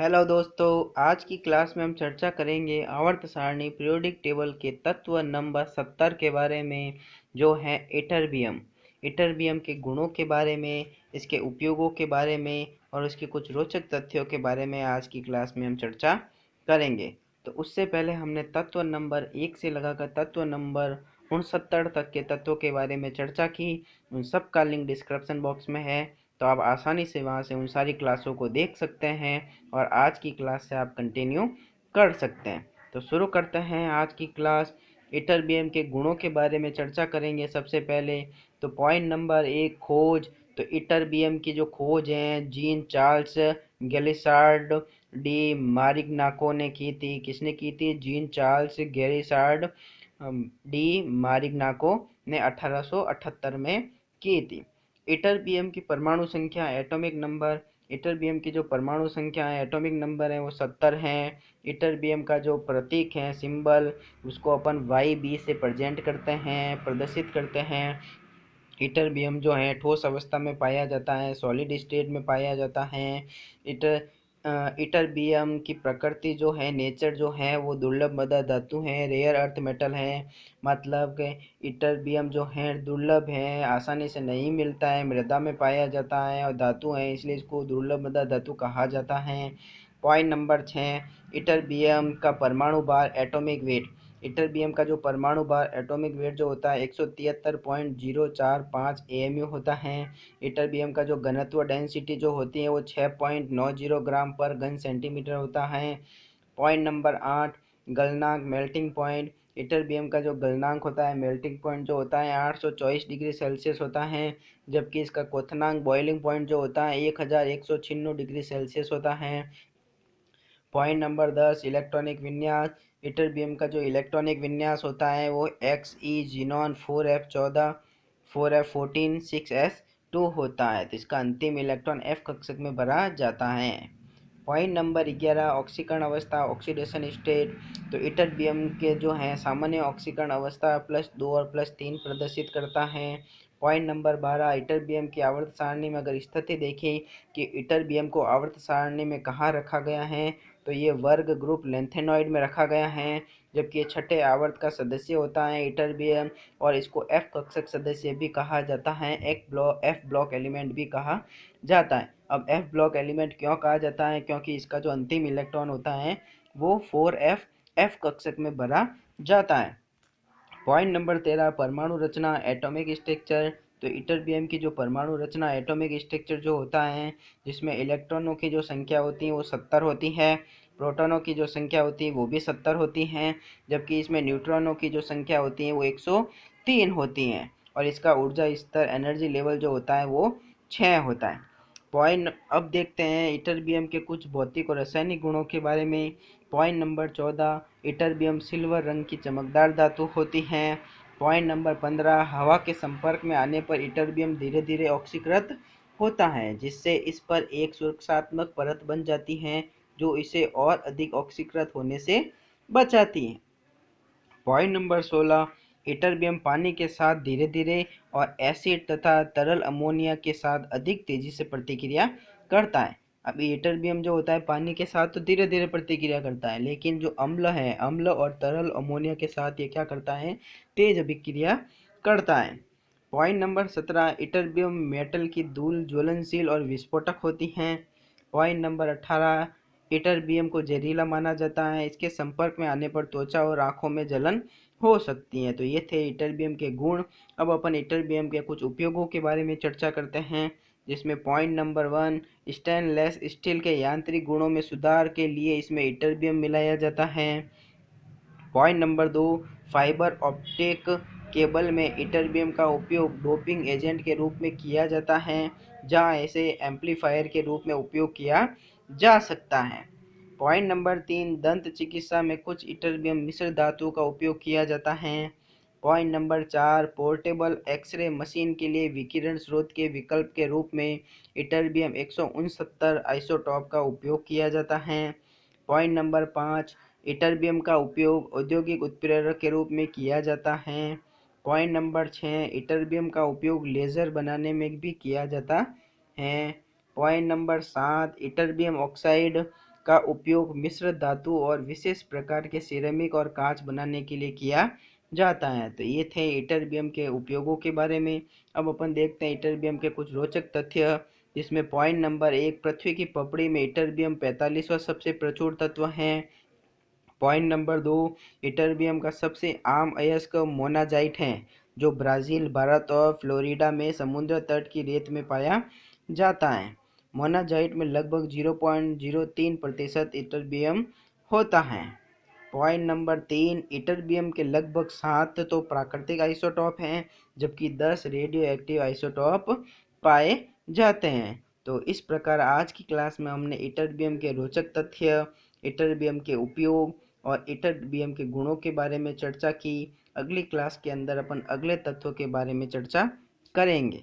Hello दोस्तों, आज की क्लास में हम चर्चा करेंगे आवर्त सारणी पीरियोडिक टेबल के तत्व नंबर 70 के बारे में, जो है इटरबियम। इटरबियम के गुणों के बारे में, इसके उपयोगों के बारे में और उसके कुछ रोचक तथ्यों के बारे में आज की क्लास में हम चर्चा करेंगे। तो उससे पहले हमने तत्व नंबर 1 से लगाकर तत्व नंबर 69 तक के तत्वों के बारे में चर्चा की। उन सब का लिंक डिस्क्रिप्शन बॉक्स में है, तो आप आसानी से वहां से उन सारी क्लासों को देख सकते हैं और आज की क्लास से आप कंटिन्यू कर सकते हैं। तो शुरू करते हैं आज की क्लास। इटरबियम के गुणों के बारे में चर्चा करेंगे सबसे पहले। तो पॉइंट नंबर 1, खोज। तो इटरबियम की जो खोज है जीन चार्ल्स गैलिसार्ड डी मारिग्नाको ने की थी। किसने की थी? जीन चार्ल्स गैलिसार्ड डी मारिग्नाको ने 1878 में की थी। इटरबियम की परमाणु संख्या, एटॉमिक नंबर। इटरबियम की जो परमाणु संख्या है, एटॉमिक नंबर है, वो 70 है। इटरबियम का जो प्रतीक है, सिंबल, उसको अपन YB से प्रेजेंट करते हैं, प्रदर्शित करते हैं। इटरबियम जो है ठोस अवस्था में पाया जाता है, सॉलिड स्टेट में पाया जाता है। इटर इटरबियम की प्रकृति जो है, नेचर जो है, वो दुर्लभ मृदा धातु है, रेयर अर्थ मेटल है। मतलब कि इटरबियम जो है दुर्लभ है, आसानी से नहीं मिलता है, मृदा में पाया जाता है और धातु है, इसलिए इसको दुर्लभ मृदा धातु कहा जाता है। पॉइंट नंबर 6, इटरबियम का परमाणु भार, एटॉमिक वेट। इटरबियम का जो परमाणु भार, एटॉमिक वेट जो होता है 173.045 AMU होता है। इटरबियम का जो घनत्व, डेंसिटी जो होती है, वो 6.90 ग्राम पर घन सेंटीमीटर होता है। पॉइंट नंबर 8, गलनांक, मेल्टिंग पॉइंट। इटरबियम का जो गलनांक होता है, मेल्टिंग पॉइंट जो होता है, 824 डिग्री सेल्सियस होता है, जबकि इसका क्वथनांक, बॉइलिंग पॉइंट जो होता है, 1196 डिग्री सेल्सियस होता है। पॉइंट नंबर 10, इलेक्ट्रॉनिक विन्यास। इटरबियम का जो इलेक्ट्रॉनिक विन्यास होता है, वो Xe xenon 4f14 4f14 6s2 होता है। तो इसका अंतिम इलेक्ट्रॉन F कक्षक में भरा जाता है। पॉइंट नंबर 11, ऑक्सीकरण अवस्था, ऑक्सीडेशन स्टेट। तो इटरबियम के जो है सामान्य ऑक्सीकरण अवस्था +2 और +3 प्रदर्शित करता है। पॉइंट नंबर 12, इटरबियम की आवर्त सारणी में अगर स्थिति देखें कि इटरबियम को आवर्त सारणी में कहाँ रखा गया है, तो ये वर्ग ग्रुप लेंथेनॉइड में रखा गया है, जबकि ये छठे आवर्त का सदस्य होता है इटरबियम, और इसको F कक्षक सदस्य भी कहा जाता है, F ब्लॉक एलिमेंट भी कहा जाता है। अब F ब्लॉक एलिमेंट क्यों कहा जाता है? क्योंकि इसका जो अंतिम इलेक्ट्रॉन होता है, वो 4f कक्षक में भरा जाता है। पॉइंट नंबर 13, परमाणु रचना, एटॉमिक स्ट्रक्चर। तो इटरबियम की जो परमाणु रचना, एटॉमिक स्ट्रक्चर जो होता है, जिसमें इलेक्ट्रॉनों की जो संख्या होती है वो 70 होती है, प्रोटॉनों की जो संख्या होती है वो भी 70 होती है, जबकि इसमें न्यूट्रॉनों की जो संख्या होती है वो 103 होती है, और इसका ऊर्जा स्तर, एनर्जी लेवल जो होता है वो 6 होता है। पॉइंट अब देखते हैं इटरबियम के कुछ भौतिक और रासायनिक गुणों के बारे में। पॉइंट नंबर 14, इटरबियम सिल्वर रंग की चमकदार धातु होती है। पॉइंट नंबर 15, हवा के संपर्क में आने पर इटरबियम धीरे धीरे ऑक्सीकृत होता है, जिससे इस पर एक सुरक्षात्मक परत बन जाती है, जो इसे और अधिक ऑक्सीकृत होने से बचाती है। पॉइंट नंबर 16, इटरबियम पानी के साथ धीरे धीरे और एसिड तथा तरल अमोनिया के साथ अधिक तेजी से प्रतिक्रिया करता है। अभी इटरबियम जो होता है पानी के साथ तो धीरे धीरे प्रतिक्रिया करता है, लेकिन जो अम्ल है, अम्ल और तरल अमोनिया के साथ ये क्या करता है? तेज अभिक्रिया करता है। पॉइंट नंबर 17, इटरबियम मेटल की धूल ज्वलनशील और विस्फोटक होती हैं। पॉइंट नंबर 18, इटरबियम को जहरीला माना जाता है, इसके संपर्क में आने पर त्वचा और आंखों में जलन हो सकती है। तो ये थे इटरबियम के गुण। अब अपन इटरबियम के कुछ उपयोगों के बारे में चर्चा करते हैं, जिसमें पॉइंट नंबर 1, स्टेनलेस स्टील के यांत्रिक गुणों में सुधार के लिए इसमें इटरबियम मिलाया जाता है। Point number 2, fibre optic cable में इटरबियम का उपयोग डोपिंग एजेंट के रूप में किया जाता है, जहां इसे एम्पलीफायर के रूप में उपयोग किया जा सकता है। पॉइंट नंबर 3, दंत चिकित्सा में कुछ इटरबियम मिश्र धातु का उपयोग किया जाता है। Point number 4, portable X-ray machine के लिए विकिरण स्रोत के विकल्प के रूप में इटरबियम 169 आइसोटॉप का उपयोग किया जाता है। पॉइंट नंबर 5, इटरबियम का उपयोग औद्योगिक उत्प्रेरक के रूप में किया जाता है। पॉइंट नंबर 6, इटरबियम का उपयोग लेज़र बनाने में भी किया जाता है। पॉइंट नंबर 7, इटरबियम ऑक्साइड का उपयोग मिश्र धातु और विशेष प्रकार के सिरेमिक और कांच बनाने के लिए किया जाता है। तो ये थे इटरबियम के उपयोगों के बारे में। अब अपन देखते हैं इटरबियम के कुछ रोचक तथ्य, जिसमें पॉइंट नंबर 1, पृथ्वी की पपड़ी में इटरबियम 45वां सबसे प्रचुर तत्व है। पॉइंट नंबर 2, इटरबियम का सबसे आम अयस्क मोनाजाइट है, जो ब्राज़ील, भारत और फ्लोरिडा में समुद्र तट की रेत में पाया जाता है। मोनाजाइट में लगभग 0.03% इटरबियम होता है। पॉइंट नंबर 3, इटरबियम के लगभग 7 तो प्राकृतिक आइसोटॉप हैं, जबकि 10 रेडियो एक्टिव आइसोटॉप पाए जाते हैं। तो इस प्रकार आज की क्लास में हमने इटरबियम के रोचक तथ्य, इटरबियम के उपयोग और इटरबियम के गुणों के बारे में चर्चा की। अगली क्लास के अंदर अपन अगले तत्वों के बारे में चर्चा करेंगे।